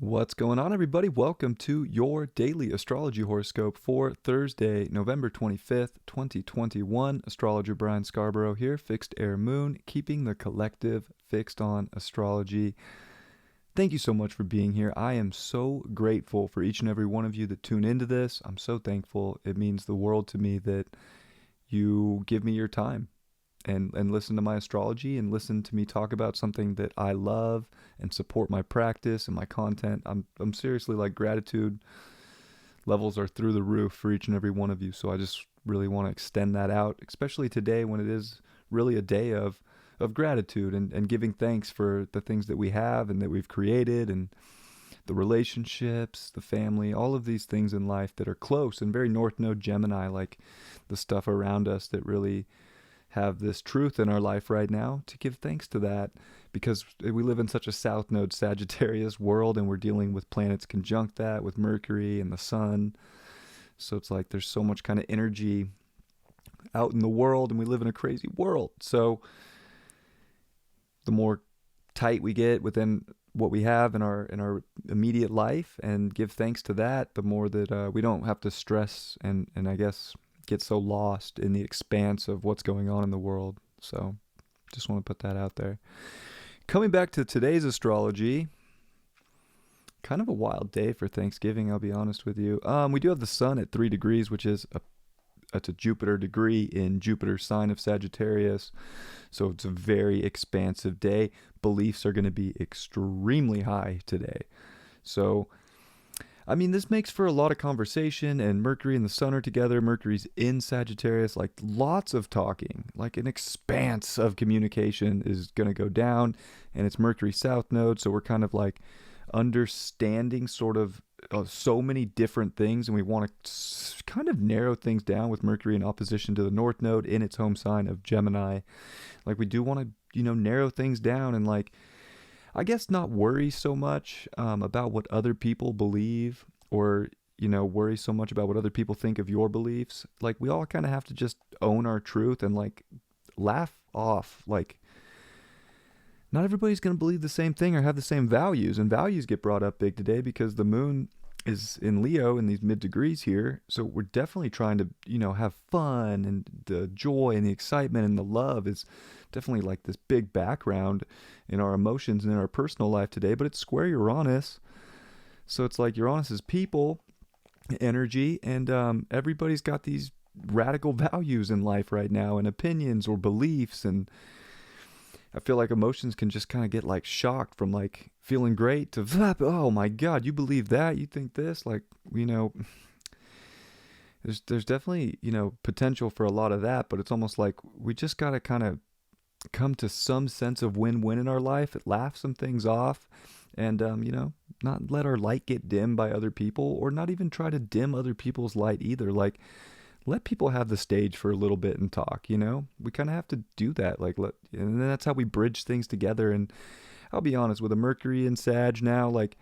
What's going on, everybody? Welcome to your daily astrology horoscope for Thursday, November 25th, 2021. Astrologer Brian Scarborough here, Fixed Air Moon, keeping the collective fixed on astrology. Thank you so much for being here. I am so grateful for each and every one of you that tune into this. I'm so thankful. It means the world to me that you give me your time and listen to my astrology and listen to me talk about something that I love and support my practice and my content. I'm seriously, like, gratitude levels are through the roof for each and every one of you. So I just really want to extend that out, especially today when it is really a day of gratitude and giving thanks for the things that we have and that we've created, and the relationships, the family, all of these things in life that are close and very North Node Gemini, like the stuff around us that really have this truth in our life right now, to give thanks to that, because we live in such a South Node Sagittarius world, and we're dealing with planets conjunct that with Mercury and the Sun. So it's like there's so much kind of energy out in the world, and we live in a crazy world. So the more tight we get within what we have in our immediate life and give thanks to that, the more that we don't have to stress and I guess get so lost in the expanse of what's going on in the world. So just want to put that out there. Coming back to today's astrology, kind of a wild day for Thanksgiving, I'll be honest with you. We do have the sun at 3 degrees, which is it's a Jupiter degree in Jupiter's sign of Sagittarius. So it's a very expansive day. Beliefs are going to be extremely high today. So I mean, this makes for a lot of conversation, and Mercury and the Sun are together. Mercury's in Sagittarius, like lots of talking, like an expanse of communication is going to go down, and it's Mercury South Node, so we're kind of like understanding sort of so many different things, and we want to kind of narrow things down with Mercury in opposition to the North Node in its home sign of Gemini. Like, we do want to, narrow things down and, like, I guess not worry so much about what other people believe, or, worry so much about what other people think of your beliefs. Like, we all kind of have to just own our truth and, like, laugh off. Like, not everybody's going to believe the same thing or have the same values. And values get brought up big today because the moon is in Leo in these mid degrees here. So we're definitely trying to, have fun, and the joy and the excitement and the love is definitely like this big background in our emotions and in our personal life today. But it's square Uranus. So it's like Uranus is people energy, and everybody's got these radical values in life right now, and opinions or beliefs, and I feel like emotions can just kind of get like shocked from like feeling great to, oh my God, you believe that? You think this? Like, there's definitely, potential for a lot of that, but it's almost like we just got to kind of come to some sense of win-win in our life, laugh some things off, and, not let our light get dimmed by other people, or not even try to dim other people's light either. Like, let people have the stage for a little bit and talk, we kind of have to do that. Like, and then that's how we bridge things together. And I'll be honest, with a Mercury and Sag now, like,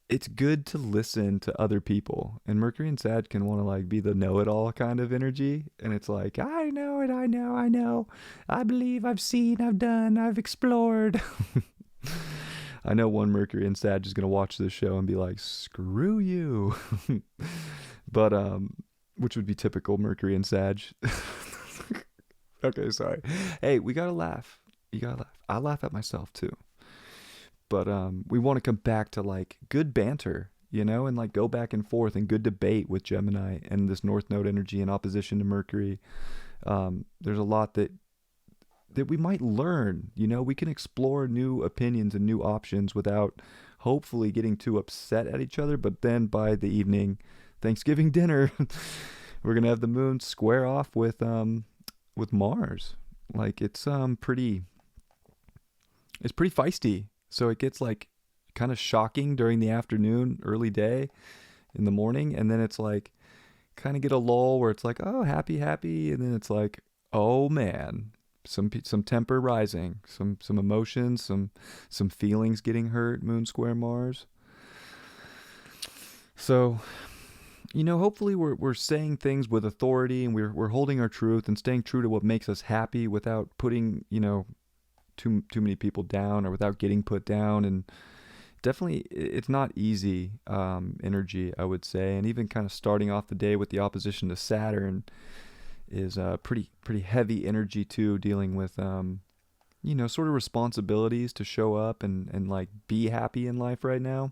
it's good to listen to other people, and Mercury and Sag can want to like be the know-it-all kind of energy. And it's like, I know it. I know, I believe, I've seen, I've done, I've explored. I know one Mercury and Sag is going to watch this show and be like, screw you. But, which would be typical Mercury and Sag. Okay, sorry. Hey, we gotta laugh. You gotta laugh. I laugh at myself too. But we want to come back to like good banter, and like go back and forth and good debate with Gemini and this North Node energy in opposition to Mercury. There's a lot that we might learn. We can explore new opinions and new options without hopefully getting too upset at each other. But then by the evening, Thanksgiving dinner, we're gonna have the moon square off with Mars. Like, it's pretty feisty. So it gets like kind of shocking during the afternoon, early day, in the morning, and then it's like kind of get a lull where it's like, oh, happy, and then it's like, oh man, some temper rising, some emotions, some feelings getting hurt. Moon square Mars. So, hopefully we're saying things with authority, and we're holding our truth and staying true to what makes us happy without putting, too many people down, or without getting put down, and definitely it's not easy energy, I would say. And even kind of starting off the day with the opposition to Saturn is pretty heavy energy too, dealing with sort of responsibilities to show up and like be happy in life right now,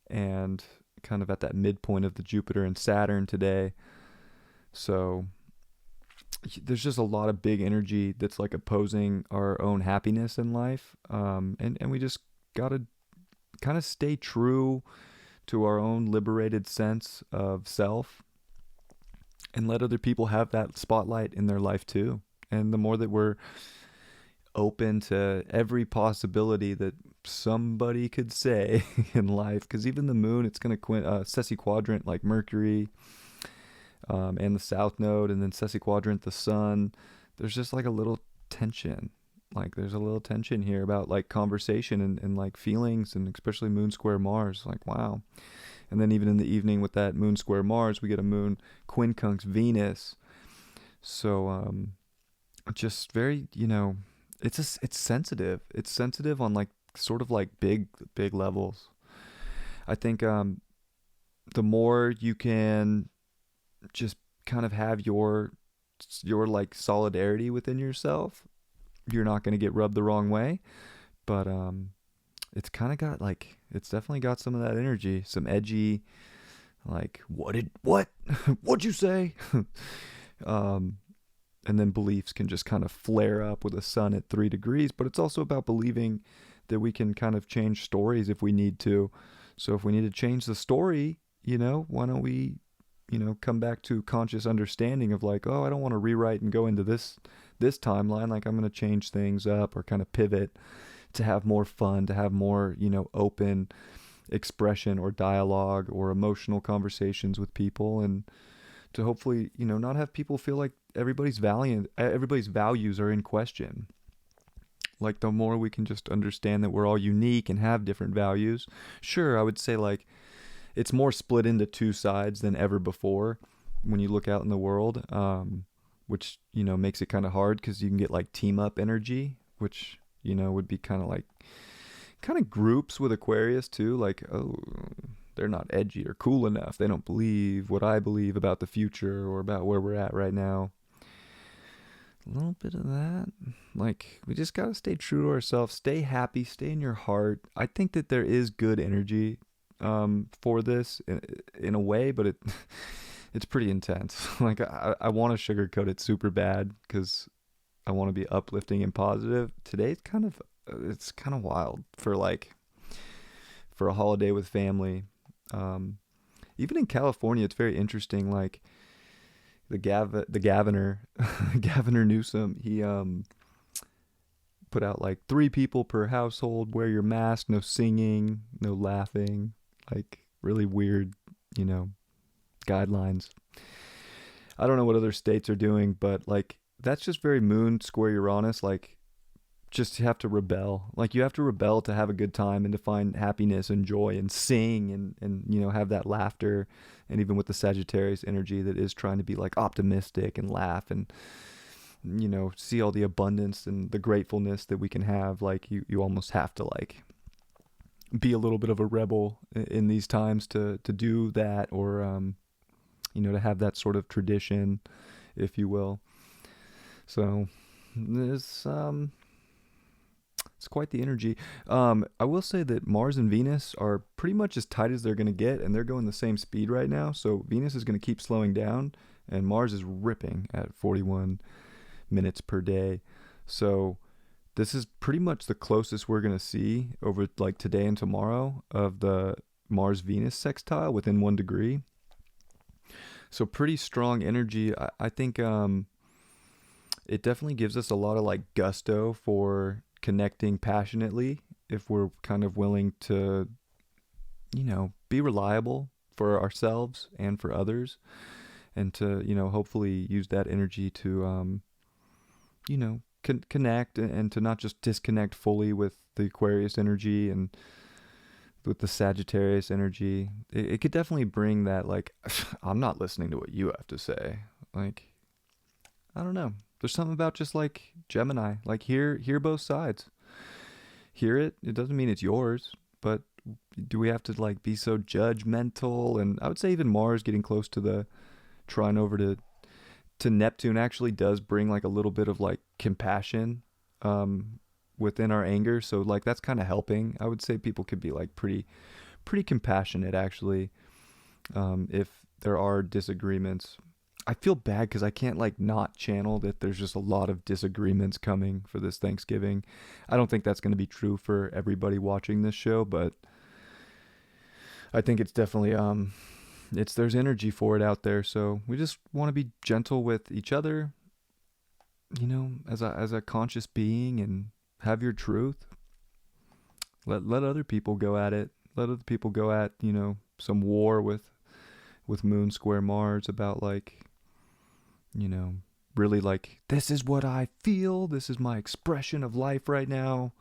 and kind of at that midpoint of the Jupiter and Saturn today. So there's just a lot of big energy that's like opposing our own happiness in life. And we just gotta kind of stay true to our own liberated sense of self and let other people have that spotlight in their life too. And the more that we're open to every possibility that somebody could say in life, because even the moon, it's going to sesquiquadrant like Mercury, and the south node, and then sesquiquadrant the sun. There's just like a little tension. Like there's a little tension here about like conversation and like feelings, and especially moon square Mars. Like, wow. And then even in the evening with that moon square Mars, we get a moon quincunx Venus. So just very, it's sensitive. It's sensitive on like sort of like big levels. I think the more you can just kind of have your like solidarity within yourself, you're not going to get rubbed the wrong way. But it's kind of got like, it's definitely got some of that energy, some edgy, like what'd you say? And then beliefs can just kind of flare up with a sun at 3 degrees. But it's also about believing that we can kind of change stories if we need to. So if we need to change the story, why don't we, come back to conscious understanding of like, oh, I don't want to rewrite and go into this timeline. Like I'm going to change things up or kind of pivot to have more fun, to have more, open expression or dialogue or emotional conversations with people, and to hopefully, not have people feel like everybody's values are in question. Like the more we can just understand that we're all unique and have different values. Sure, I would say like it's more split into two sides than ever before when you look out in the world, which, makes it kind of hard because you can get like team up energy, which, would be kind of groups with Aquarius too. Like, oh, they're not edgy or cool enough. They don't believe what I believe about the future or about where we're at right now. A little bit of that. Like, we just got to stay true to ourselves, stay happy, stay in your heart. I think that there is good energy for this in a way, but it's pretty intense. Like, I want to sugarcoat it super bad because I want to be uplifting and positive. Today's it's kind of wild for a holiday with family. Even in California, it's very interesting. Like the governor, Governor Newsom, he put out like 3 people per household, wear your mask, no singing, no laughing, like really weird, guidelines. I don't know what other states are doing, but like that's just very moon square Uranus. Like just have to rebel. Like you have to rebel to have a good time and to find happiness and joy and sing and have that laughter. And even with the Sagittarius energy that is trying to be like optimistic and laugh and see all the abundance and the gratefulness that we can have, like you almost have to like be a little bit of a rebel in these times to do that, or to have that sort of tradition, if you will. So it's quite the energy. I will say that Mars and Venus are pretty much as tight as they're going to get, and they're going the same speed right now. So Venus is going to keep slowing down, and Mars is ripping at 41 minutes per day. So this is pretty much the closest we're going to see over like today and tomorrow of the Mars-Venus sextile within 1 degree. So pretty strong energy. I think it definitely gives us a lot of like gusto for connecting passionately if we're kind of willing to, be reliable for ourselves and for others, and to, hopefully use that energy to, connect and to not just disconnect fully with the Aquarius energy and with the Sagittarius energy. It could definitely bring that like, I'm not listening to what you have to say. Like, I don't know. There's something about just like Gemini, like hear both sides. Hear it. It doesn't mean it's yours. but do we have to like be so judgmental? And I would say even Mars getting close to the trine over to Neptune actually does bring like a little bit of like compassion within our anger. So like that's kind of helping. I would say people could be like pretty compassionate actually, if there are disagreements. I feel bad because I can't like not channel that there's just a lot of disagreements coming for this Thanksgiving. I don't think that's going to be true for everybody watching this show, but I think it's definitely it's there's energy for it out there. So we just want to be gentle with each other, as a conscious being, and have your truth. Let other people go at it. Let other people go at, some war with Moon square Mars about like, really like, this is what I feel. This is my expression of life right now.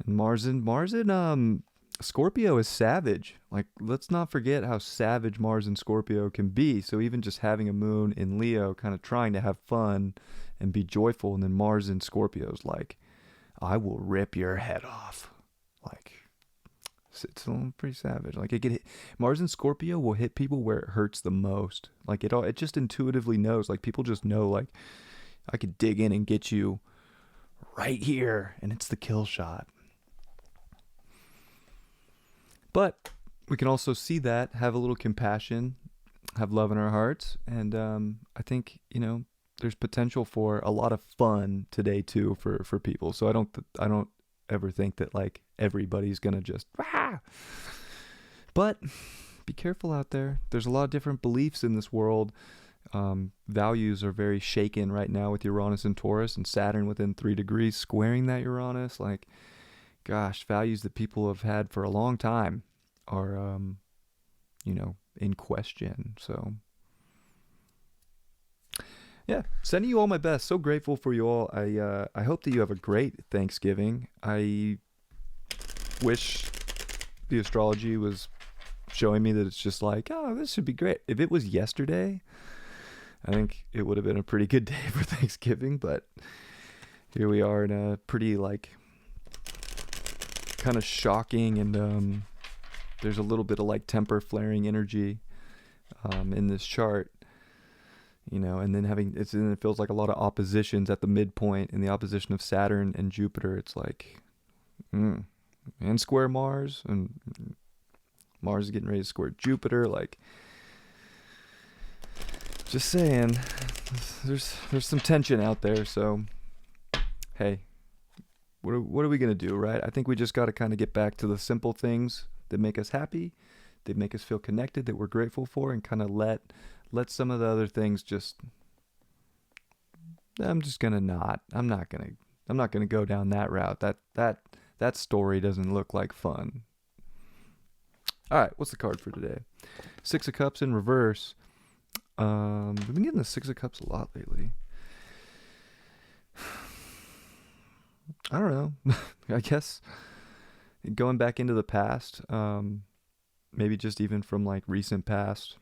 And Mars in Scorpio is savage. Like, let's not forget how savage Mars in Scorpio can be. So even just having a Moon in Leo, kind of trying to have fun and be joyful, and then Mars in Scorpio is like, I will rip your head off. Like, it's pretty savage. Like, Mars in Scorpio will hit people where it hurts the most. Like, it just intuitively knows. Like, people just know, like, I could dig in and get you right here, and it's the kill shot. But we can also see that, have a little compassion, have love in our hearts, and I think, there's potential for a lot of fun today too for people. So I don't ever think that like everybody's gonna just but be careful out there. There's a lot of different beliefs in this world. Values are very shaken right now with Uranus and Taurus, and Saturn within 3 degrees squaring that Uranus. Like, gosh, values that people have had for a long time are in question. So yeah, sending you all my best. So grateful for you all. I hope that you have a great Thanksgiving. I wish the astrology was showing me that it's just like, oh, this should be great. If it was yesterday, I think it would have been a pretty good day for Thanksgiving. But here we are in a pretty like kind of shocking, and there's a little bit of like temper flaring energy in this chart. And then it feels like a lot of oppositions at the midpoint, in the opposition of Saturn and Jupiter. It's like, and square Mars, and Mars is getting ready to square Jupiter. Like, just saying, there's some tension out there. So, hey, what are we gonna do, right? I think we just got to kind of get back to the simple things that make us happy, that make us feel connected, that we're grateful for, and kind of let some of the other things just, I'm not gonna go down that route. That story doesn't look like fun. All right, what's the card for today? 6 of Cups in reverse. We've been getting the 6 of Cups a lot lately. I don't know. I guess going back into the past, maybe just even from like recent past,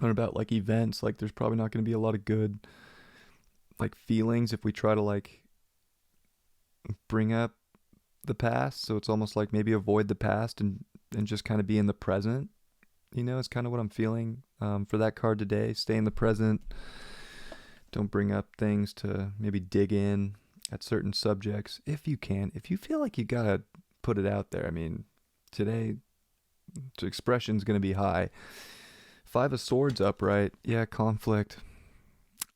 and about like events, like there's probably not going to be a lot of good like feelings if we try to like bring up the past. So it's almost like maybe avoid the past and just kind of be in the present. It's kind of what I'm feeling for that card today. Stay in the present. Don't bring up things to maybe dig in at certain subjects if you can. If you feel like you gotta put it out there. I mean, today the expression's going to be high. 5 of Swords upright. Yeah, conflict.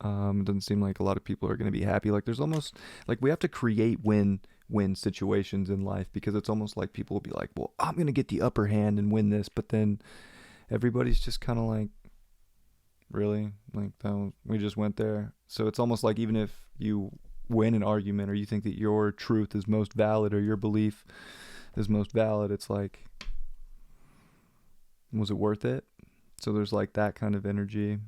It doesn't seem like a lot of people are going to be happy. Like, there's almost like we have to create win situations in life, because it's almost like people will be like, well, I'm going to get the upper hand and win this. But then everybody's just kind of like, really? Like, we just went there. So it's almost like even if you win an argument, or you think that your truth is most valid, or your belief is most valid, it's like, was it worth it? So there's like that kind of energy.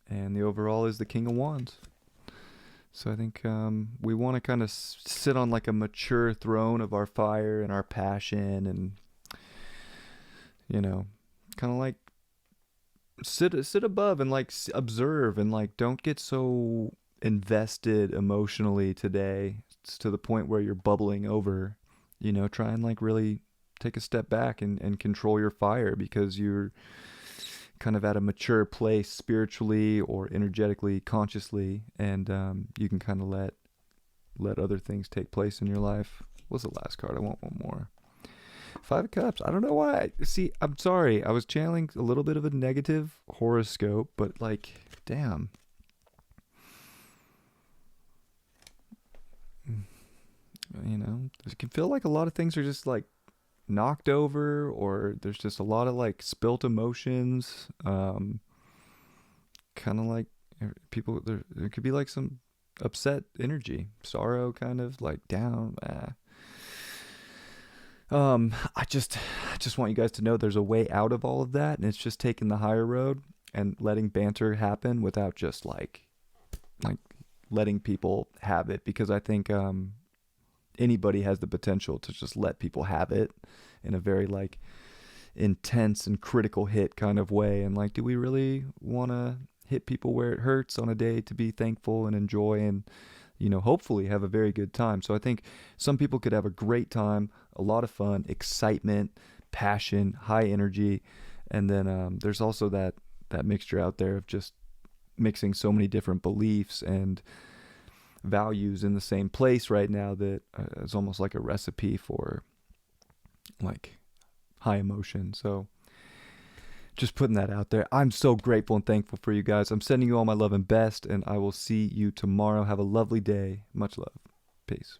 And the overall is the King of Wands. So I think we want to kind of sit on like a mature throne of our fire and our passion, and kind of like sit above and like observe, and like don't get so invested emotionally today. it's to the point where you're bubbling over, try and like really take a step back and control your fire, because you're kind of at a mature place spiritually or energetically, consciously, and you can kind of let other things take place in your life. What's the last card? I want one more. Five of Cups. I don't know why. See, I'm sorry. I was channeling a little bit of a negative horoscope, but like, damn. It can feel like a lot of things are just like knocked over, or there's just a lot of like spilt emotions. Kind of like people, there could be like some upset energy, sorrow, kind of like down. I just want you guys to know there's a way out of all of that, and it's just taking the higher road and letting banter happen without just like letting people have it, because I think anybody has the potential to just let people have it in a very like intense and critical hit kind of way. And like, do we really want to hit people where it hurts on a day to be thankful and enjoy and hopefully have a very good time? So I think some people could have a great time, a lot of fun, excitement, passion, high energy. And then there's also that mixture out there of just mixing so many different beliefs and values in the same place right now that is almost like a recipe for like high emotion. So just putting that out there. I'm so grateful and thankful for you guys. I'm sending you all my love and best, and I will see you tomorrow. Have a lovely day. Much love. Peace.